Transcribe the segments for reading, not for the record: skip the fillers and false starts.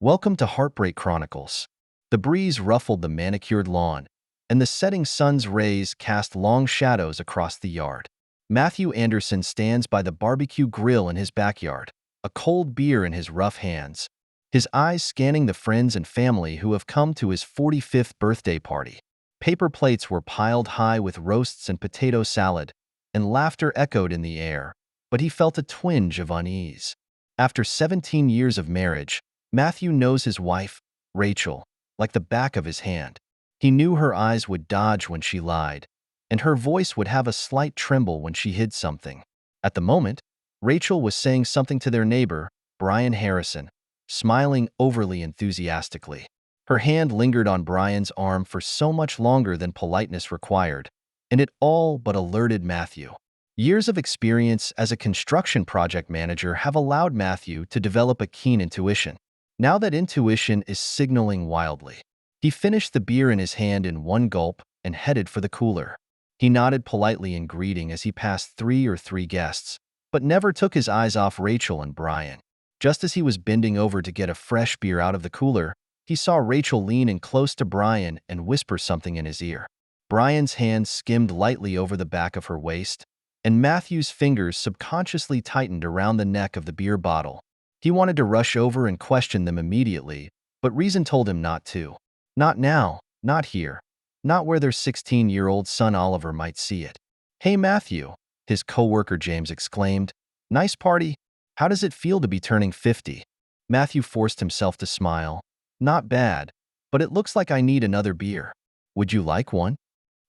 Welcome to Heartbreak Chronicles. The breeze ruffled the manicured lawn, and the setting sun's rays cast long shadows across the yard. Matthew Anderson stands by the barbecue grill in his backyard, a cold beer in his rough hands, his eyes scanning the friends and family who have come to his 45th birthday party. Paper plates were piled high with roasts and potato salad, and laughter echoed in the air, but he felt a twinge of unease. After 17 years of marriage, Matthew knows his wife, Rachel, like the back of his hand. He knew her eyes would dodge when she lied, and her voice would have a slight tremble when she hid something. At the moment, Rachel was saying something to their neighbor, Brian Harrison, smiling overly enthusiastically. Her hand lingered on Brian's arm for so much longer than politeness required, and it all but alerted Matthew. Years of experience as a construction project manager have allowed Matthew to develop a keen intuition. Now that intuition is signaling wildly. He finished the beer in his hand in one gulp and headed for the cooler. He nodded politely in greeting as he passed three guests, but never took his eyes off Rachel and Brian. Just as he was bending over to get a fresh beer out of the cooler, he saw Rachel lean in close to Brian and whisper something in his ear. Brian's hand skimmed lightly over the back of her waist, and Matthew's fingers subconsciously tightened around the neck of the beer bottle. He wanted to rush over and question them immediately, but reason told him not to. Not now, not here, not where their 16-year-old son Oliver might see it. "Hey, Matthew," his coworker James exclaimed. "Nice party. How does it feel to be turning 50? Matthew forced himself to smile. "Not bad, but it looks like I need another beer. Would you like one?"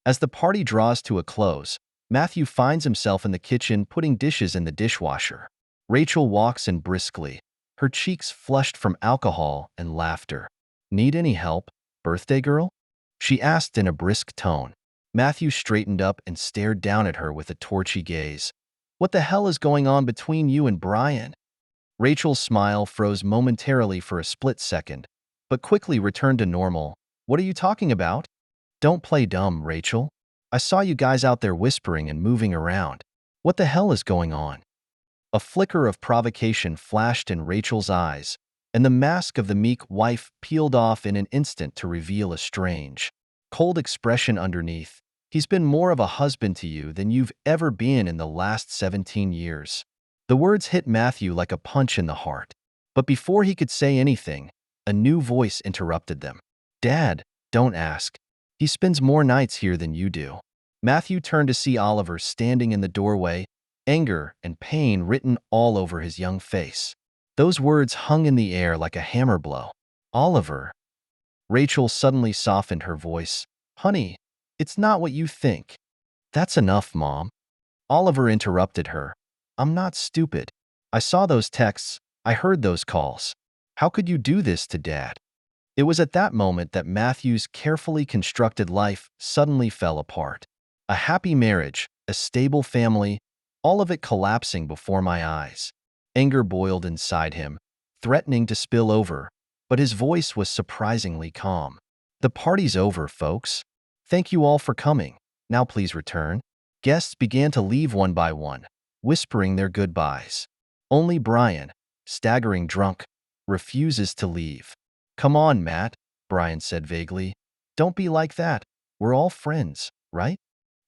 As the party draws to a close, Matthew finds himself in the kitchen putting dishes in the dishwasher. Rachel walks in briskly, her cheeks flushed from alcohol and laughter. "Need any help, birthday girl?" she asked in a brisk tone. Matthew straightened up and stared down at her with a torchy gaze. "What the hell is going on between you and Brian?" Rachel's smile froze momentarily for a split second, but quickly returned to normal. "What are you talking about?" "Don't play dumb, Rachel. I saw you guys out there whispering and moving around. What the hell is going on?" A flicker of provocation flashed in Rachel's eyes, and the mask of the meek wife peeled off in an instant to reveal a strange, cold expression underneath. "He's been more of a husband to you than you've ever been in the last 17 years. The words hit Matthew like a punch in the heart. But before he could say anything, a new voice interrupted them. "Dad, don't ask. He spends more nights here than you do." Matthew turned to see Oliver standing in the doorway, anger and pain written all over his young face. Those words hung in the air like a hammer blow. "Oliver." Rachel suddenly softened her voice. "Honey, it's not what you think." "That's enough, Mom." Oliver interrupted her. "I'm not stupid. I saw those texts. I heard those calls. How could you do this to Dad?" It was at that moment that Matthew's carefully constructed life suddenly fell apart. A happy marriage, a stable family, all of it collapsing before my eyes. Anger boiled inside him, threatening to spill over, but his voice was surprisingly calm. "The party's over, folks. Thank you all for coming. Now please return." Guests began to leave one by one, whispering their goodbyes. Only Brian, staggering drunk, refuses to leave. "Come on, Matt," Brian said vaguely. "Don't be like that. We're all friends, right?"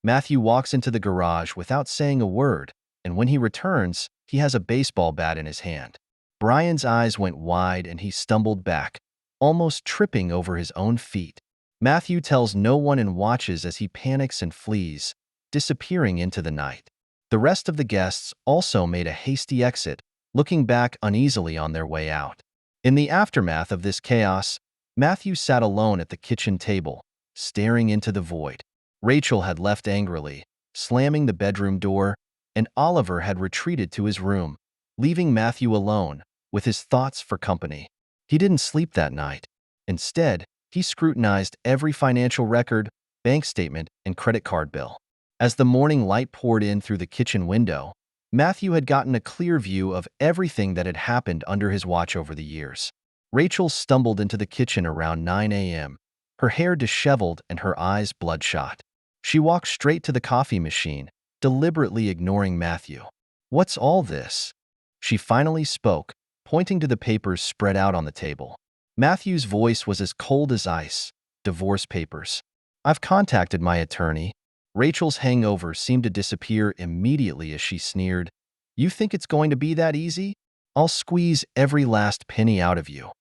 Matthew walks into the garage without saying a word, and when he returns, he has a baseball bat in his hand. Brian's eyes went wide and he stumbled back, almost tripping over his own feet. Matthew tells no one and watches as he panics and flees, disappearing into the night. The rest of the guests also made a hasty exit, looking back uneasily on their way out. In the aftermath of this chaos, Matthew sat alone at the kitchen table, staring into the void. Rachel had left angrily, slamming the bedroom door, and Oliver had retreated to his room, leaving Matthew alone, with his thoughts for company. He didn't sleep that night. Instead, he scrutinized every financial record, bank statement, and credit card bill. As the morning light poured in through the kitchen window, Matthew had gotten a clear view of everything that had happened under his watch over the years. Rachel stumbled into the kitchen around 9 a.m., her hair disheveled and her eyes bloodshot. She walked straight to the coffee machine, deliberately ignoring Matthew. "What's all this?" She finally spoke, pointing to the papers spread out on the table. Matthew's voice was as cold as ice. Divorce papers. I've contacted my attorney. Rachel's hangover seemed to disappear immediately as she sneered. You think it's going to be that easy? I'll squeeze every last penny out of you.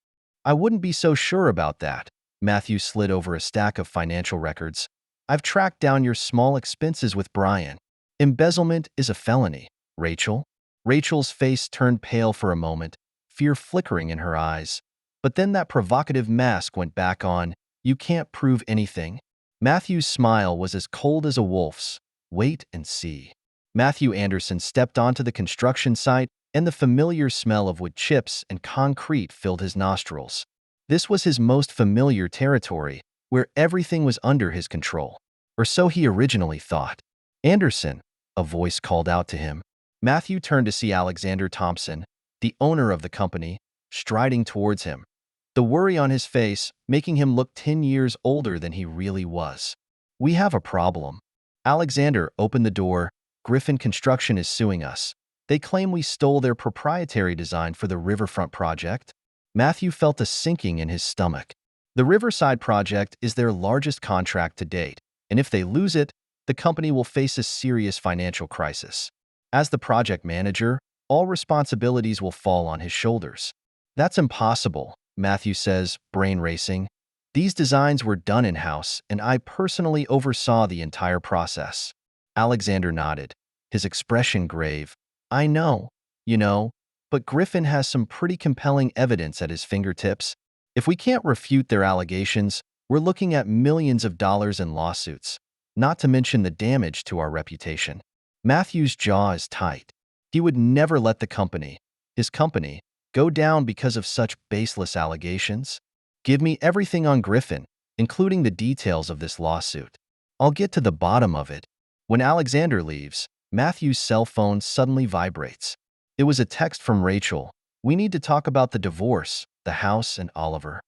I wouldn't be so sure about that. Matthew slid over a stack of financial records. I've tracked down your small expenses with Brian. Embezzlement is a felony. Rachel? Rachel's face turned pale for a moment, fear flickering in her eyes. But then that provocative mask went back on. You can't prove anything. Matthew's smile was as cold as a wolf's. Wait and see. Matthew Anderson stepped onto the construction site, and the familiar smell of wood chips and concrete filled his nostrils. This was his most familiar territory, where everything was under his control. Or so he originally thought. Anderson, a voice called out to him. Matthew turned to see Alexander Thompson, the owner of the company, striding towards him. The worry on his face making him look 10 years older than he really was. We have a problem. Alexander opened the door. Griffin Construction is suing us. They claim we stole their proprietary design for the Riverfront project. Matthew felt a sinking in his stomach. The Riverside project is their largest contract to date, and if they lose it, the company will face a serious financial crisis. As the project manager, all responsibilities will fall on his shoulders. That's impossible, Matthew says, brain racing. These designs were done in-house, and I personally oversaw the entire process. Alexander nodded, his expression grave. I know, but Griffin has some pretty compelling evidence at his fingertips. If we can't refute their allegations, we're looking at millions of dollars in lawsuits, not to mention the damage to our reputation. Matthew's jaw is tight. He would never let his company, go down because of such baseless allegations. Give me everything on Griffin, including the details of this lawsuit. I'll get to the bottom of it. When Alexander leaves, Matthew's cell phone suddenly vibrates. It was a text from Rachel. We need to talk about the divorce, the house, and Oliver.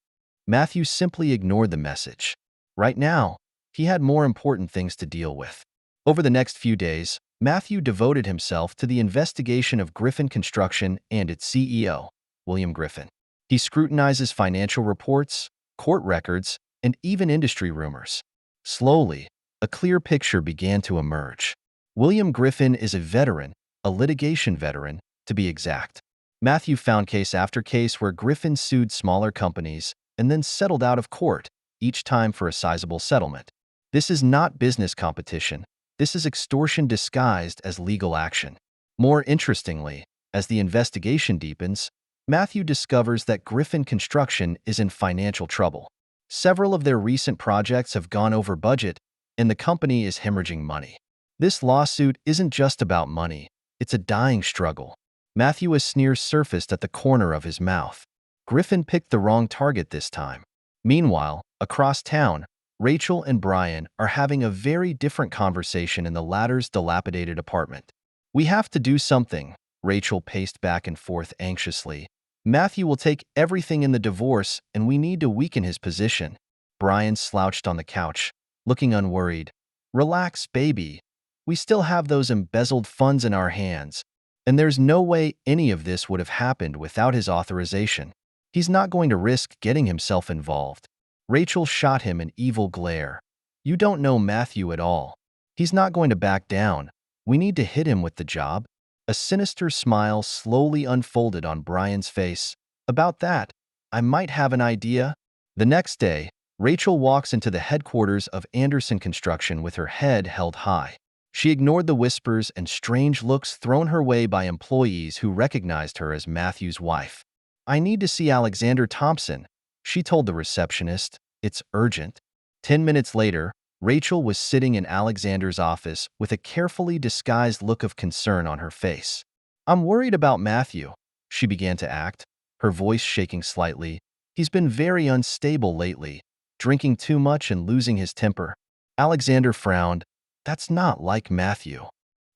Matthew simply ignored the message. Right now, he had more important things to deal with. Over the next few days, Matthew devoted himself to the investigation of Griffin Construction and its CEO, William Griffin. He scrutinizes financial reports, court records, and even industry rumors. Slowly, a clear picture began to emerge. William Griffin is a litigation veteran, to be exact. Matthew found case after case where Griffin sued smaller companies and then settled out of court, each time for a sizable settlement. This is not business competition. This is extortion disguised as legal action. More interestingly, as the investigation deepens, Matthew discovers that Griffin Construction is in financial trouble. Several of their recent projects have gone over budget, and the company is hemorrhaging money. This lawsuit isn't just about money. It's a dying struggle. Matthew's sneer surfaced at the corner of his mouth. Griffin picked the wrong target this time. Meanwhile, across town, Rachel and Brian are having a very different conversation in the latter's dilapidated apartment. We have to do something, Rachel paced back and forth anxiously. Matthew will take everything in the divorce, and we need to weaken his position. Brian slouched on the couch, looking unworried. Relax, baby. We still have those embezzled funds in our hands, and there's no way any of this would have happened without his authorization. He's not going to risk getting himself involved. Rachel shot him an evil glare. You don't know Matthew at all. He's not going to back down. We need to hit him with the job. A sinister smile slowly unfolded on Brian's face. About that, I might have an idea. The next day, Rachel walks into the headquarters of Anderson Construction with her head held high. She ignored the whispers and strange looks thrown her way by employees who recognized her as Matthew's wife. I need to see Alexander Thompson, she told the receptionist. It's urgent. 10 minutes later, Rachel was sitting in Alexander's office with a carefully disguised look of concern on her face. I'm worried about Matthew, she began to act, her voice shaking slightly. He's been very unstable lately, drinking too much and losing his temper. Alexander frowned. That's not like Matthew.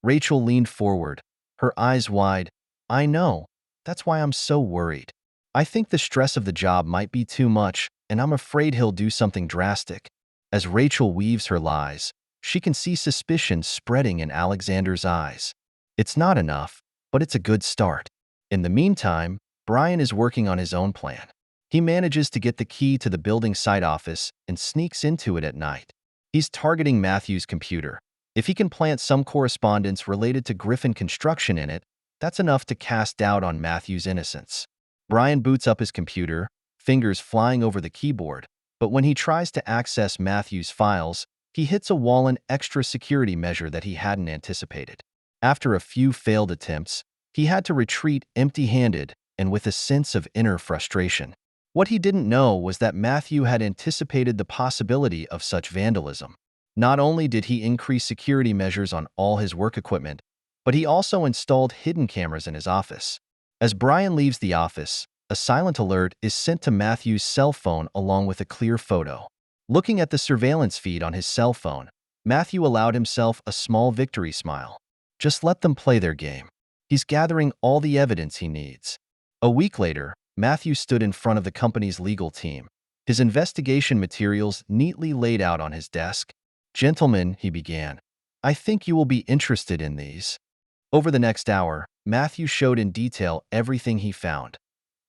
Rachel leaned forward, her eyes wide. I know. That's why I'm so worried. I think the stress of the job might be too much, and I'm afraid he'll do something drastic. As Rachel weaves her lies, she can see suspicion spreading in Alexander's eyes. It's not enough, but it's a good start. In the meantime, Brian is working on his own plan. He manages to get the key to the building site office and sneaks into it at night. He's targeting Matthew's computer. If he can plant some correspondence related to Griffin Construction in it, that's enough to cast doubt on Matthew's innocence. Brian boots up his computer, fingers flying over the keyboard, but when he tries to access Matthew's files, he hits a wall, an extra security measure that he hadn't anticipated. After a few failed attempts, he had to retreat empty-handed and with a sense of inner frustration. What he didn't know was that Matthew had anticipated the possibility of such vandalism. Not only did he increase security measures on all his work equipment, but he also installed hidden cameras in his office. As Brian leaves the office, a silent alert is sent to Matthew's cell phone along with a clear photo. Looking at the surveillance feed on his cell phone, Matthew allowed himself a small victory smile. Just let them play their game. He's gathering all the evidence he needs. A week later, Matthew stood in front of the company's legal team, his investigation materials neatly laid out on his desk. "Gentlemen," he began, "I think you will be interested in these." Over the next hour, Matthew showed in detail everything he found: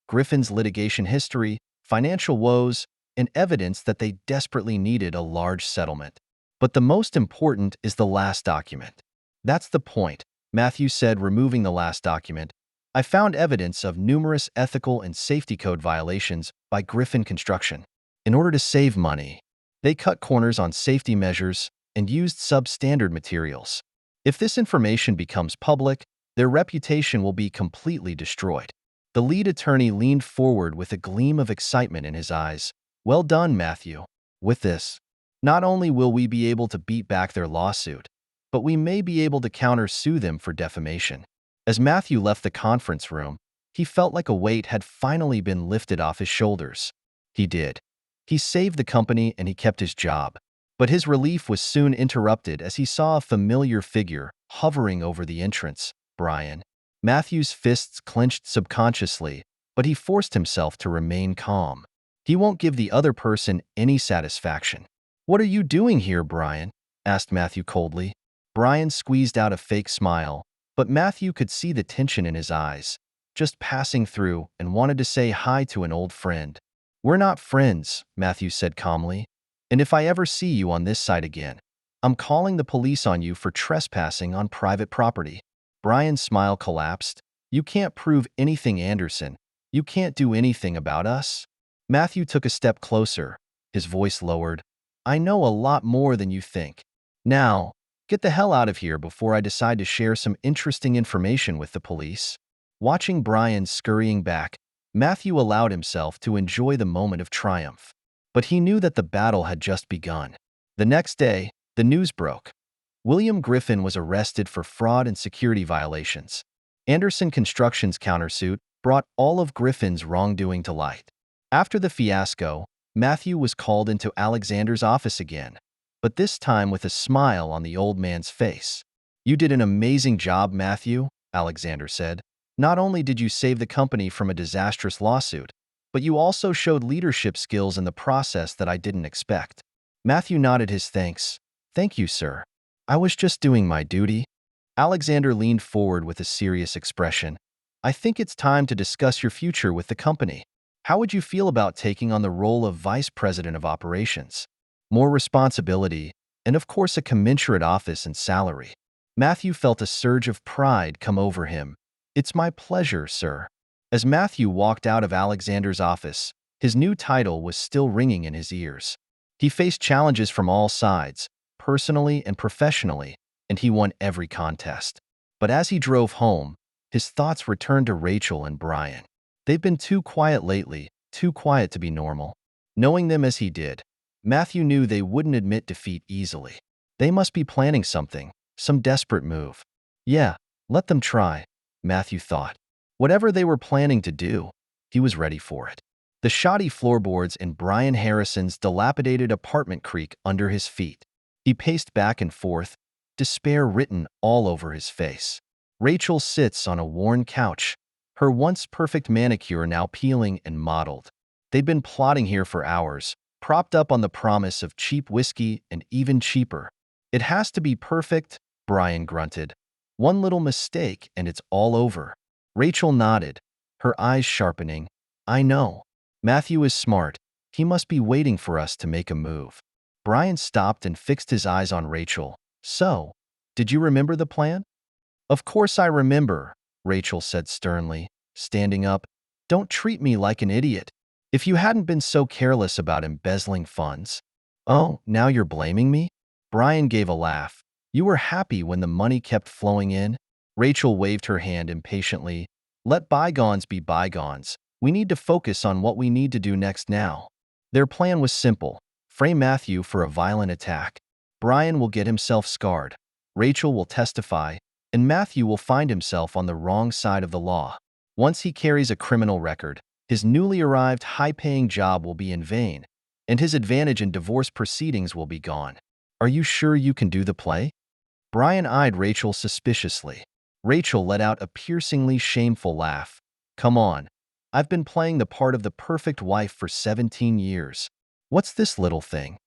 Griffin's litigation history, financial woes, and evidence that they desperately needed a large settlement. But the most important is the last document. "That's the point," Matthew said, removing the last document. "I found evidence of numerous ethical and safety code violations by Griffin Construction. In order to save money, they cut corners on safety measures and used substandard materials. If this information becomes public, their reputation will be completely destroyed." The lead attorney leaned forward with a gleam of excitement in his eyes. "Well done, Matthew. With this, not only will we be able to beat back their lawsuit, but we may be able to counter-sue them for defamation." As Matthew left the conference room, he felt like a weight had finally been lifted off his shoulders. He did. He saved the company and he kept his job. But his relief was soon interrupted as he saw a familiar figure hovering over the entrance: Brian. Matthew's fists clenched subconsciously, but he forced himself to remain calm. He won't give the other person any satisfaction. "What are you doing here, Brian?" asked Matthew coldly. Brian squeezed out a fake smile, but Matthew could see the tension in his eyes. "Just passing through and wanted to say hi to an old friend." "We're not friends," Matthew said calmly. "And if I ever see you on this site again, I'm calling the police on you for trespassing on private property." Brian's smile collapsed. "You can't prove anything, Anderson. You can't do anything about us." Matthew took a step closer, his voice lowered. "I know a lot more than you think. Now, get the hell out of here before I decide to share some interesting information with the police." Watching Brian scurrying back, Matthew allowed himself to enjoy the moment of triumph. But he knew that the battle had just begun. The next day, the news broke. William Griffin was arrested for fraud and security violations. Anderson Construction's countersuit brought all of Griffin's wrongdoing to light. After the fiasco, Matthew was called into Alexander's office again, but this time with a smile on the old man's face. "You did an amazing job, Matthew," Alexander said. "Not only did you save the company from a disastrous lawsuit, but you also showed leadership skills in the process that I didn't expect." Matthew nodded his thanks. "Thank you, sir. I was just doing my duty." Alexander leaned forward with a serious expression. "I think it's time to discuss your future with the company. How would you feel about taking on the role of Vice President of Operations? More responsibility, and of course a commensurate office and salary." Matthew felt a surge of pride come over him. "It's my pleasure, sir." As Matthew walked out of Alexander's office, his new title was still ringing in his ears. He faced challenges from all sides, personally and professionally, and he won every contest. But as he drove home, his thoughts returned to Rachel and Brian. They've been too quiet lately, too quiet to be normal. Knowing them as he did, Matthew knew they wouldn't admit defeat easily. They must be planning something, some desperate move. Yeah, let them try, Matthew thought. Whatever they were planning to do, he was ready for it. The shoddy floorboards in Brian Harrison's dilapidated apartment creak under his feet. He paced back and forth, despair written all over his face. Rachel sits on a worn couch, her once perfect manicure now peeling and mottled. They'd been plotting here for hours, propped up on the promise of cheap whiskey and even cheaper. "It has to be perfect," Brian grunted. "One little mistake and it's all over." Rachel nodded, her eyes sharpening. "I know. Matthew is smart. He must be waiting for us to make a move. Brian stopped and fixed his eyes on Rachel. So, did you remember the plan? Of course I remember, Rachel said sternly, standing up. Don't treat me like an idiot. If you hadn't been so careless about embezzling funds. Oh, now you're blaming me? Brian gave a laugh. You were happy when the money kept flowing in? Rachel waved her hand impatiently. Let bygones be bygones. We need to focus on what we need to do next now. Their plan was simple. Frame Matthew for a violent attack. Brian will get himself scarred. Rachel will testify, and Matthew will find himself on the wrong side of the law. Once he carries a criminal record, his newly arrived high-paying job will be in vain, and his advantage in divorce proceedings will be gone. Are you sure you can do the play? Brian eyed Rachel suspiciously. Rachel let out a piercingly shameful laugh. Come on. I've been playing the part of the perfect wife for 17 years. What's this little thing?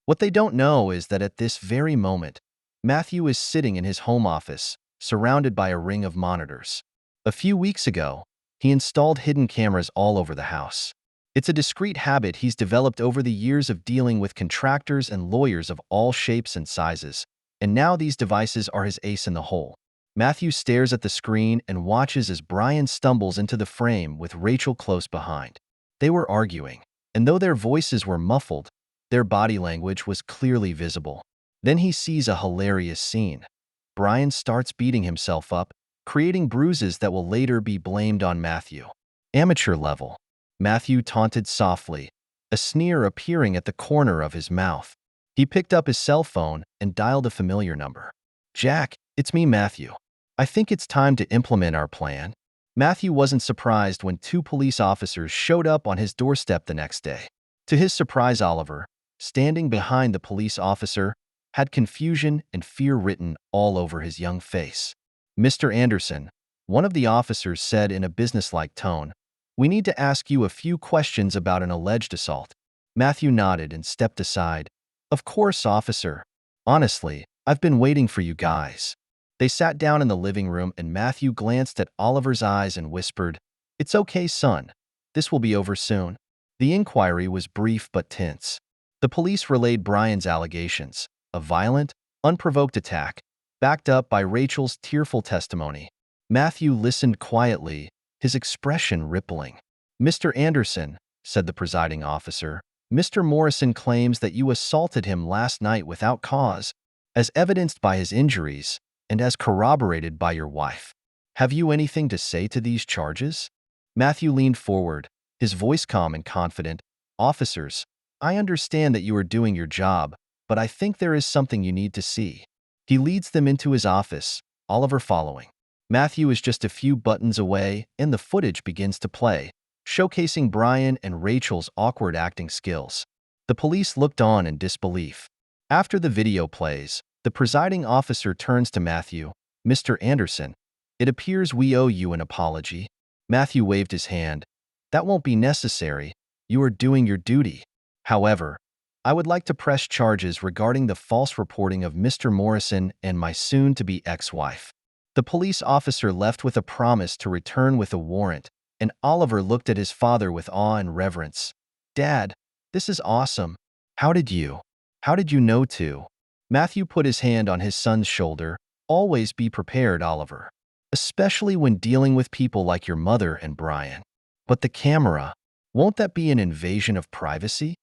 What they don't know is that at this very moment, Matthew is sitting in his home office, surrounded by a ring of monitors. A few weeks ago, he installed hidden cameras all over the house. It's a discreet habit he's developed over the years of dealing with contractors and lawyers of all shapes and sizes, and now these devices are his ace in the hole. Matthew stares at the screen and watches as Brian stumbles into the frame with Rachel close behind. They were arguing, and though their voices were muffled, their body language was clearly visible. Then he sees a hilarious scene. Brian starts beating himself up, creating bruises that will later be blamed on Matthew. Amateur level. Matthew taunted softly, a sneer appearing at the corner of his mouth. He picked up his cell phone and dialed a familiar number. Jack, it's me, Matthew. I think it's time to implement our plan. Matthew wasn't surprised when two police officers showed up on his doorstep the next day. To his surprise, Oliver, standing behind the police officer, had confusion and fear written all over his young face. Mr. Anderson, one of the officers said in a businesslike tone, we need to ask you a few questions about an alleged assault. Matthew nodded and stepped aside. Of course, officer. Honestly, I've been waiting for you guys. They sat down in the living room and Matthew glanced at Oliver's eyes and whispered, It's okay, son. This will be over soon. The inquiry was brief but tense. The police relayed Brian's allegations, a violent, unprovoked attack, backed up by Rachel's tearful testimony. Matthew listened quietly, his expression rippling. Mr. Anderson, said the presiding officer, Mr. Morrison claims that you assaulted him last night without cause, as evidenced by his injuries, and as corroborated by your wife. Have you anything to say to these charges? Matthew leaned forward, his voice calm and confident. Officers, I understand that you are doing your job, but I think there is something you need to see. He leads them into his office, Oliver following. Matthew is just a few buttons away, and the footage begins to play, showcasing Brian and Rachel's awkward acting skills. The police looked on in disbelief. After the video plays, the presiding officer turns to Matthew. Mr. Anderson, it appears we owe you an apology. Matthew waved his hand. That won't be necessary. You are doing your duty. However, I would like to press charges regarding the false reporting of Mr. Morrison and my soon-to-be ex-wife. The police officer left with a promise to return with a warrant, and Oliver looked at his father with awe and reverence. Dad, this is awesome. How did you know to? Matthew put his hand on his son's shoulder. Always be prepared, Oliver. Especially when dealing with people like your mother and Brian. But the camera, won't that be an invasion of privacy?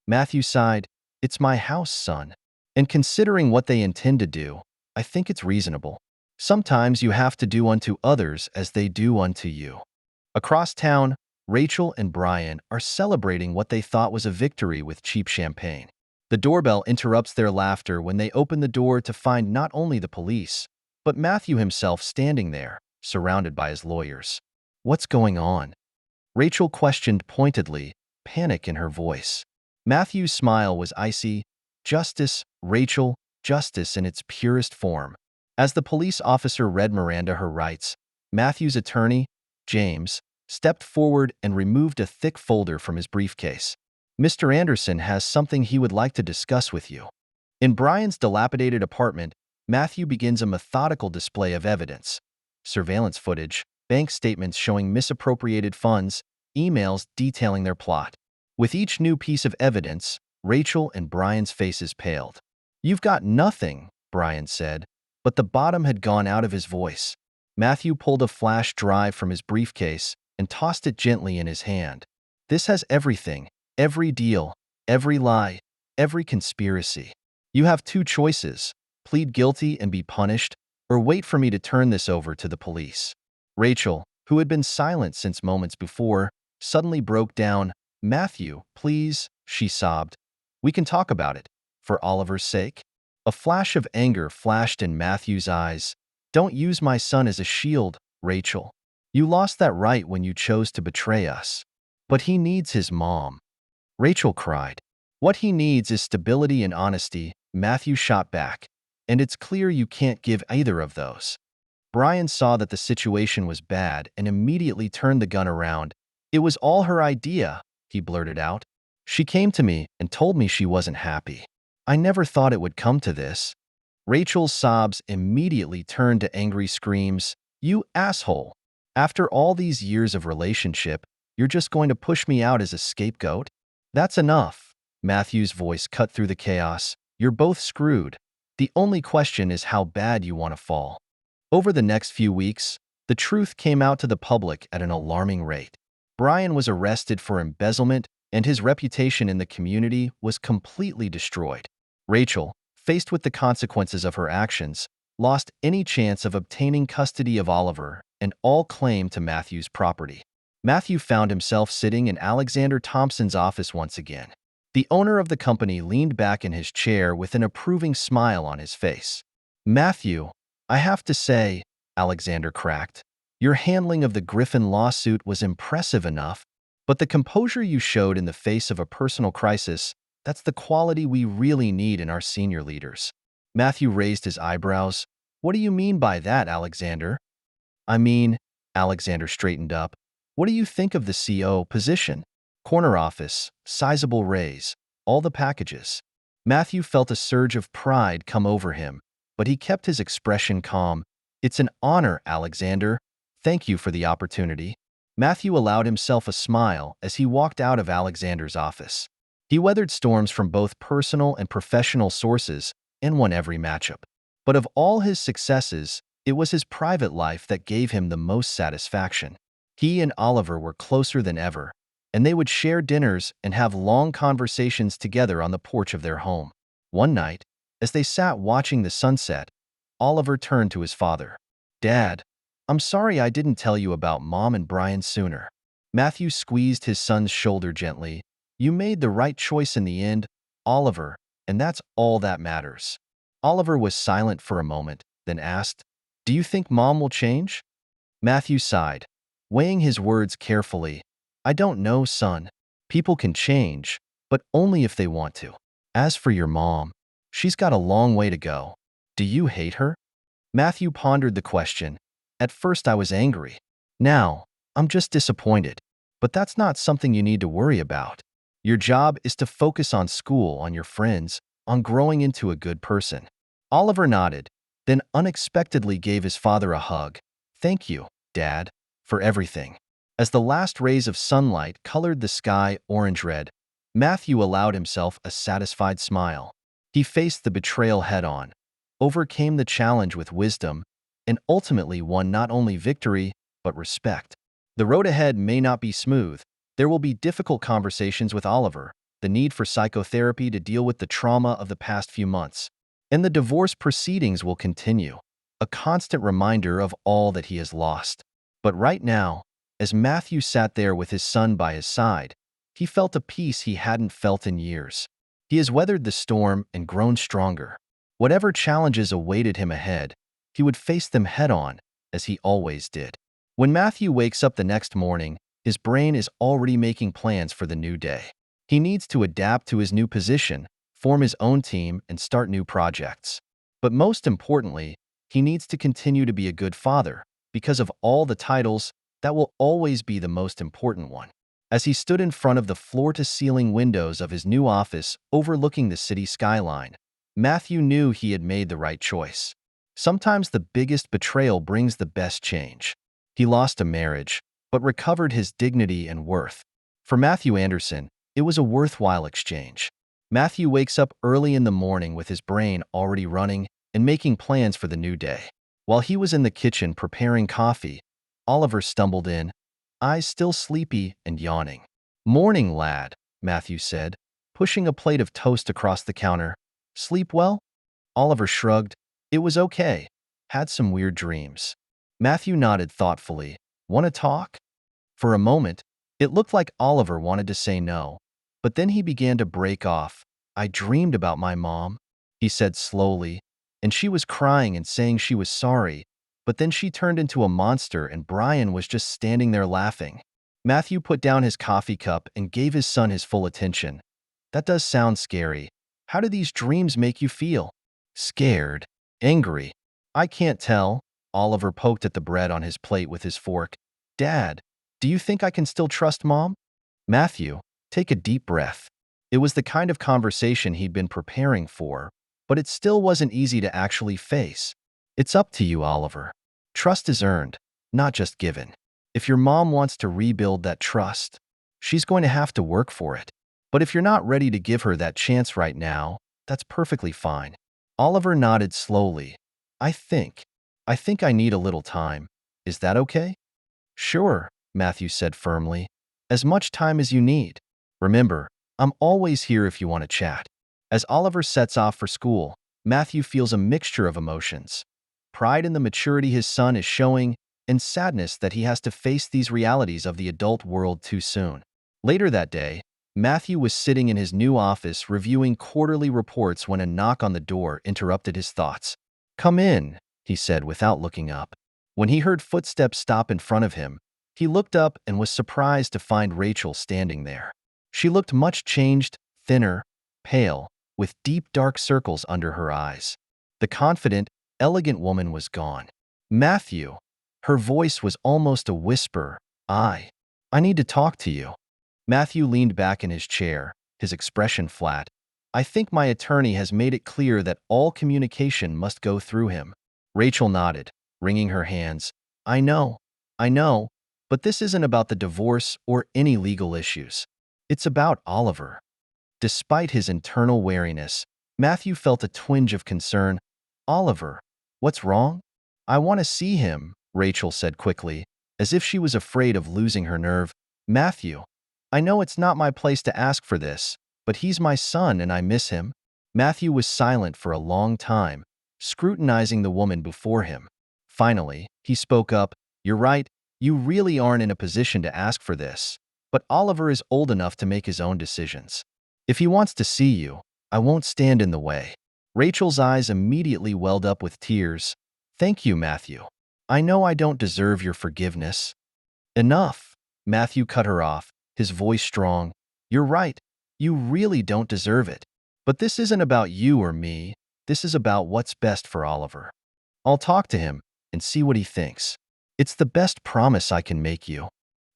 Matthew sighed. It's my house, son. And considering what they intend to do, I think it's reasonable. Sometimes you have to do unto others as they do unto you. Across town, Rachel and Brian are celebrating what they thought was a victory with cheap champagne. The doorbell interrupts their laughter when they open the door to find not only the police, but Matthew himself standing there, surrounded by his lawyers. What's going on? Rachel questioned pointedly, panic in her voice. Matthew's smile was icy. Justice, Rachel, justice in its purest form. As the police officer read Miranda her rights, Matthew's attorney, James, stepped forward and removed a thick folder from his briefcase. Mr. Anderson has something he would like to discuss with you. In Brian's dilapidated apartment, Matthew begins a methodical display of evidence. Surveillance footage, bank statements showing misappropriated funds, emails detailing their plot. With each new piece of evidence, Rachel and Brian's faces paled. "You've got nothing," Brian said, but the bottom had gone out of his voice. Matthew pulled a flash drive from his briefcase and tossed it gently in his hand. "This has everything, every deal, every lie, every conspiracy. You have two choices: plead guilty and be punished, or wait for me to turn this over to the police." Rachel, who had been silent since moments before, suddenly broke down. "Matthew, please," she sobbed. "We can talk about it, for Oliver's sake." A flash of anger flashed in Matthew's eyes. "Don't use my son as a shield, Rachel. You lost that right when you chose to betray us. But he needs his mom." Rachel cried. "What he needs is stability and honesty," Matthew shot back. "And it's clear you can't give either of those." Brian saw that the situation was bad and immediately turned the gun around. "It was all her idea," he blurted out. "She came to me and told me she wasn't happy. I never thought it would come to this." Rachel's sobs immediately turned to angry screams. "You asshole! After all these years of relationship, you're just going to push me out as a scapegoat? That's enough." Matthew's voice cut through the chaos. "You're both screwed. The only question is how bad you want to fall." Over the next few weeks, the truth came out to the public at an alarming rate. Brian was arrested for embezzlement, and his reputation in the community was completely destroyed. Rachel, faced with the consequences of her actions, lost any chance of obtaining custody of Oliver and all claim to Matthew's property. Matthew found himself sitting in Alexander Thompson's office once again. The owner of the company leaned back in his chair with an approving smile on his face. "Matthew, I have to say," Alexander cracked, "your handling of the Griffin lawsuit was impressive enough, but the composure you showed in the face of a personal crisis, that's the quality we really need in our senior leaders." Matthew raised his eyebrows. "What do you mean by that, Alexander?" "I mean," Alexander straightened up, "what do you think of the CO position? Corner office, sizable raise, all the packages." Matthew felt a surge of pride come over him, but he kept his expression calm. "It's an honor, Alexander. Thank you for the opportunity." Matthew allowed himself a smile as he walked out of Alexander's office. He weathered storms from both personal and professional sources and won every matchup. But of all his successes, it was his private life that gave him the most satisfaction. He and Oliver were closer than ever, and they would share dinners and have long conversations together on the porch of their home. One night, as they sat watching the sunset, Oliver turned to his father. "Dad, I'm sorry I didn't tell you about Mom and Brian sooner." Matthew squeezed his son's shoulder gently. "You made the right choice in the end, Oliver, and that's all that matters." Oliver was silent for a moment, then asked, "Do you think Mom will change?" Matthew sighed, weighing his words carefully. "I don't know, son. People can change, but only if they want to. As for your mom, she's got a long way to go. Do you hate her?" Matthew pondered the question. "At first I was angry. Now, I'm just disappointed. But that's not something you need to worry about. Your job is to focus on school, on your friends, on growing into a good person." Oliver nodded, then unexpectedly gave his father a hug. "Thank you, Dad, for everything." As the last rays of sunlight colored the sky orange-red, Matthew allowed himself a satisfied smile. He faced the betrayal head-on, overcame the challenge with wisdom, and ultimately won not only victory, but respect. The road ahead may not be smooth. There will be difficult conversations with Oliver, the need for psychotherapy to deal with the trauma of the past few months, and the divorce proceedings will continue, a constant reminder of all that he has lost. But right now, as Matthew sat there with his son by his side, he felt a peace he hadn't felt in years. He has weathered the storm and grown stronger. Whatever challenges awaited him ahead, he would face them head-on, as he always did. When Matthew wakes up the next morning, his brain is already making plans for the new day. He needs to adapt to his new position, form his own team, and start new projects. But most importantly, he needs to continue to be a good father, because of all the titles, that will always be the most important one. As he stood in front of the floor-to-ceiling windows of his new office overlooking the city skyline, Matthew knew he had made the right choice. Sometimes the biggest betrayal brings the best change. He lost a marriage, but recovered his dignity and worth. For Matthew Anderson, it was a worthwhile exchange. Matthew wakes up early in the morning with his brain already running and making plans for the new day. While he was in the kitchen preparing coffee, Oliver stumbled in, eyes still sleepy and yawning. "Morning, lad," Matthew said, pushing a plate of toast across the counter. "Sleep well?" Oliver shrugged. "It was okay. Had some weird dreams." Matthew nodded thoughtfully. "Want to talk?" For a moment, it looked like Oliver wanted to say no, but then he began to break off. "I dreamed about my mom," he said slowly, "and she was crying and saying she was sorry, but then she turned into a monster and Brian was just standing there laughing." Matthew put down his coffee cup and gave his son his full attention. "That does sound scary. How do these dreams make you feel?" "Scared. Angry. I can't tell." Oliver poked at the bread on his plate with his fork. "Dad, do you think I can still trust Mom?" Matthew, take a deep breath. It was the kind of conversation he'd been preparing for, but it still wasn't easy to actually face. "It's up to you, Oliver. Trust is earned, not just given. If your mom wants to rebuild that trust, she's going to have to work for it. But if you're not ready to give her that chance right now, that's perfectly fine." Oliver nodded slowly. I think I need a little time. Is that okay?" "Sure," Matthew said firmly. "As much time as you need. Remember, I'm always here if you want to chat." As Oliver sets off for school, Matthew feels a mixture of emotions. Pride in the maturity his son is showing, and sadness that he has to face these realities of the adult world too soon. Later that day, Matthew was sitting in his new office reviewing quarterly reports when a knock on the door interrupted his thoughts. "Come in," he said without looking up. When he heard footsteps stop in front of him, he looked up and was surprised to find Rachel standing there. She looked much changed, thinner, pale, with deep dark circles under her eyes. The confident, elegant woman was gone. "Matthew," her voice was almost a whisper, I need to talk to you." Matthew leaned back in his chair, his expression flat. "I think my attorney has made it clear that all communication must go through him." Rachel nodded, wringing her hands. I know, but this isn't about the divorce or any legal issues. It's about Oliver." Despite his internal wariness, Matthew felt a twinge of concern. "Oliver, what's wrong?" "I want to see him," Rachel said quickly, as if she was afraid of losing her nerve. "Matthew, I know it's not my place to ask for this, but he's my son and I miss him." Matthew was silent for a long time, scrutinizing the woman before him. Finally, he spoke up. "You're right, you really aren't in a position to ask for this, but Oliver is old enough to make his own decisions. If he wants to see you, I won't stand in the way." Rachel's eyes immediately welled up with tears. "Thank you, Matthew. I know I don't deserve your forgiveness." "Enough," Matthew cut her off, his voice strong. "You're right, you really don't deserve it. But this isn't about you or me, this is about what's best for Oliver. I'll talk to him and see what he thinks. It's the best promise I can make you."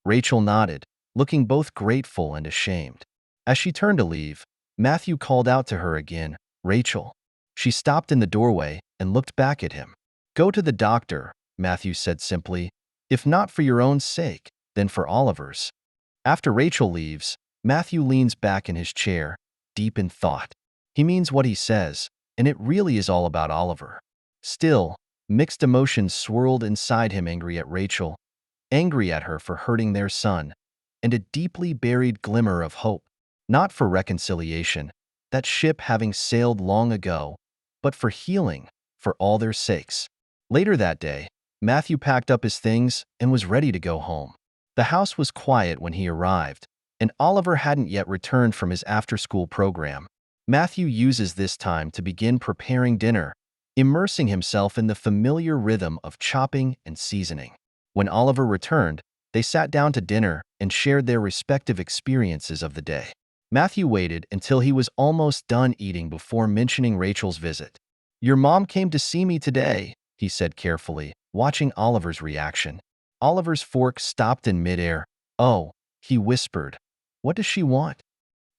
Rachel nodded, looking both grateful and ashamed. As she turned to leave, Matthew called out to her again, "Rachel." She stopped in the doorway and looked back at him. "Go to the doctor," Matthew said simply. "If not for your own sake, then for Oliver's." After Rachel leaves, Matthew leans back in his chair, deep in thought. He means what he says, and it really is all about Oliver. Still, mixed emotions swirled inside him, angry at Rachel, angry at her for hurting their son, and a deeply buried glimmer of hope. Not for reconciliation, that ship having sailed long ago, but for healing, for all their sakes. Later that day, Matthew packed up his things and was ready to go home. The house was quiet when he arrived, and Oliver hadn't yet returned from his after-school program. Matthew uses this time to begin preparing dinner, immersing himself in the familiar rhythm of chopping and seasoning. When Oliver returned, they sat down to dinner and shared their respective experiences of the day. Matthew waited until he was almost done eating before mentioning Rachel's visit. "Your mom came to see me today," he said carefully, watching Oliver's reaction. Oliver's fork stopped in midair. "Oh," he whispered. "What does she want?"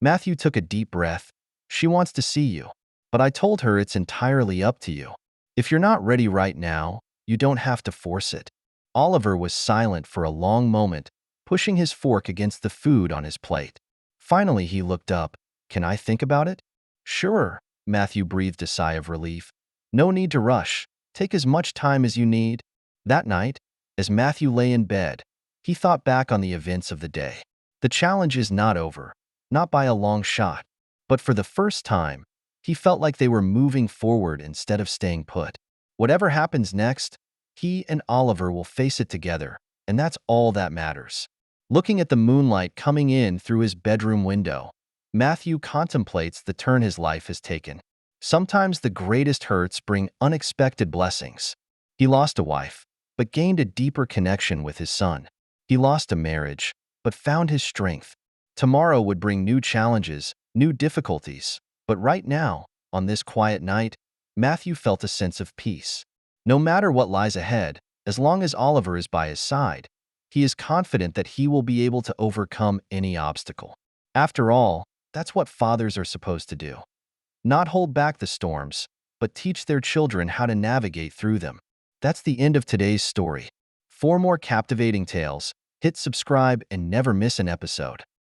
Matthew took a deep breath. "She wants to see you. But I told her it's entirely up to you. If you're not ready right now, you don't have to force it." Oliver was silent for a long moment, pushing his fork against the food on his plate. Finally, he looked up. "Can I think about it?" "Sure," Matthew breathed a sigh of relief. "No need to rush. Take as much time as you need." That night, as Matthew lay in bed, he thought back on the events of the day. The challenge is not over, not by a long shot, but for the first time, he felt like they were moving forward instead of staying put. Whatever happens next, he and Oliver will face it together, and that's all that matters. Looking at the moonlight coming in through his bedroom window, Matthew contemplates the turn his life has taken. Sometimes the greatest hurts bring unexpected blessings. He lost a wife, but gained a deeper connection with his son. He lost a marriage, but found his strength. Tomorrow would bring new challenges, new difficulties, but right now, on this quiet night, Matthew felt a sense of peace. No matter what lies ahead, as long as Oliver is by his side, he is confident that he will be able to overcome any obstacle. After all, that's what fathers are supposed to do. Not hold back the storms, but teach their children how to navigate through them. That's the end of today's story. For more captivating tales, hit subscribe and never miss an episode.